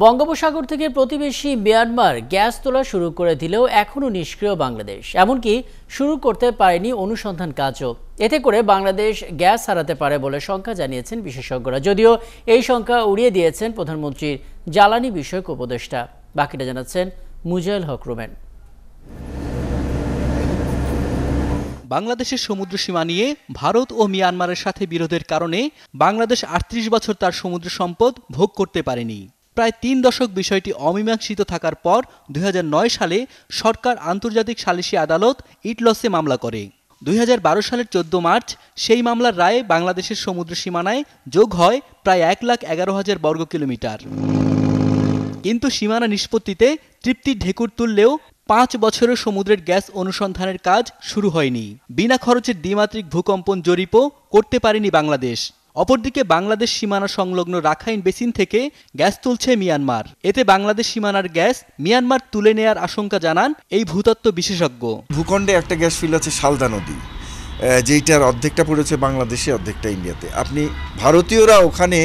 বঙ্গোপসাগর থেকে প্রতিবেশী মিয়ানমার গ্যাস তোলা শুরু করে দিলেও এখনও নিষ্ক্রিয় বাংলাদেশ, এমনকি শুরু করতে পারেনি অনুসন্ধান কাজও। এতে করে বাংলাদেশ গ্যাস হারাতে পারে বলে শঙ্কা জানিয়েছেন বিশেষজ্ঞরা, যদিও এই শঙ্কা উড়িয়ে দিয়েছেন প্রধানমন্ত্রীর জ্বালানি বিষয়ক উপদেষ্টা। বাকিটা জানাচ্ছেন মুজাহিল হক রুমেন। বাংলাদেশের সমুদ্র সীমা নিয়ে ভারত ও মিয়ানমারের সাথে বিরোধের কারণে বাংলাদেশ ৩৮ বছর তার সমুদ্র সম্পদ ভোগ করতে পারেনি। প্রায় ৩ দশক বিষয়টি অমীমাংসিত থাকার পর ২০০৯ সালে সরকার আন্তর্জাতিক সালিসি আদালত ইটলসে মামলা করে। ২০১২ সালের ১৪ মার্চ সেই মামলার রায়ে বাংলাদেশের সমুদ্র সীমানায় যোগ হয় প্রায় ১,১১,০০০ বর্গ কিলোমিটার। কিন্তু সীমানা নিষ্পত্তিতে তৃপ্তির ঢেকুর তুললেও ৫ বছরের সমুদ্রের গ্যাস অনুসন্ধানের কাজ শুরু হয়নি। বিনা খরচের দ্বিমাত্রিক ভূকম্পন জরিপও করতে পারেনি বাংলাদেশ। অপরদিকে বাংলাদেশ সীমানা সংলগ্ন রাখাইন বেসিন থেকে গ্যাস তুলছে মিয়ানমার। এতে বাংলাদেশ সীমানার গ্যাস মিয়ানমার তুলে নেয়ার আশঙ্কা জানান এই ভূতত্ত্ব বিশেষজ্ঞ। ভূখণ্ডে একটা গ্যাস ফিল্ড আছে শালদা নদী, যেইটার অর্ধেকটা পড়েছে বাংলাদেশে, অর্ধেকটা ইন্ডিয়াতে। আপনি ভারতীয়রা ওখানে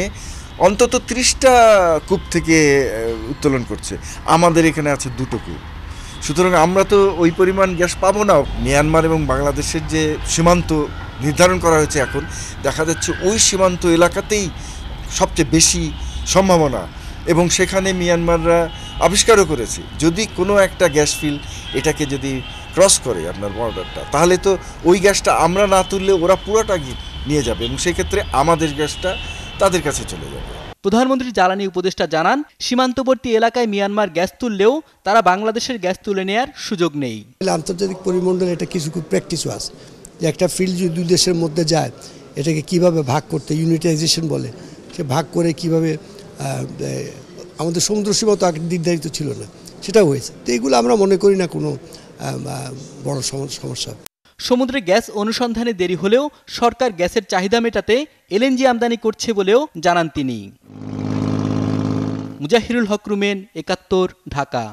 অন্তত ৩০টা কূপ থেকে উত্তোলন করছে, আমাদের এখানে আছে 2টো কূপ। সুতরাং আমরা তো ওই পরিমাণ গ্যাস পাবো না। মিয়ানমার এবং বাংলাদেশের যে সীমান্ত নির্ধারণ করা হয়েছে, এখন দেখা যাচ্ছে ওই সীমান্ত এলাকাতেই সবচেয়ে বেশি সম্ভাবনা, এবং সেখানে মিয়ানমাররা আবিষ্কারও করেছে যদি কোনো একটা গ্যাস ফিল্ড এটাকে যদি ক্রস করে আপনার বর্ডারটা, তাহলে তো ওই গ্যাসটা আমরা না তুললে ওরা পুরোটা নিয়ে যাবে, এবং সেক্ষেত্রে আমাদের গ্যাসটা তাদের কাছে চলে যাবে। প্রধানমন্ত্রী জ্বালানি উপদেষ্টা জানান, সীমান্তবর্তী এলাকায় মিয়ানমার গ্যাস তুললেও তারা বাংলাদেশের গ্যাস তুলে নেয়ার সুযোগ নেই। আন্তর্জাতিক পরিমণ্ডলে এটা কিছু প্র্যাকটিসও আছে যে একটা ফিল্ড যদি দুই দেশের মধ্যে যায়, এটাকে কিভাবে ভাগ করতে, ইউনিটাইজেশন বলে, সে ভাগ করে কিভাবে, আমাদের সমুদ্র সীমা তো আগে নির্ধারিত ছিল না, সেটাও হয়েছে। তো এগুলো আমরা মনে করি না কোনো বড় সমস্যা। সমুদ্রে গ্যাস অনুসন্ধানে দেরি হলেও সরকার গ্যাসের চাহিদা মেটাতে এলএনজি আমদানি করছে বলেও জানান তিনি। মুজাহিরুল হক রুমেন, ৭১, ঢাকা।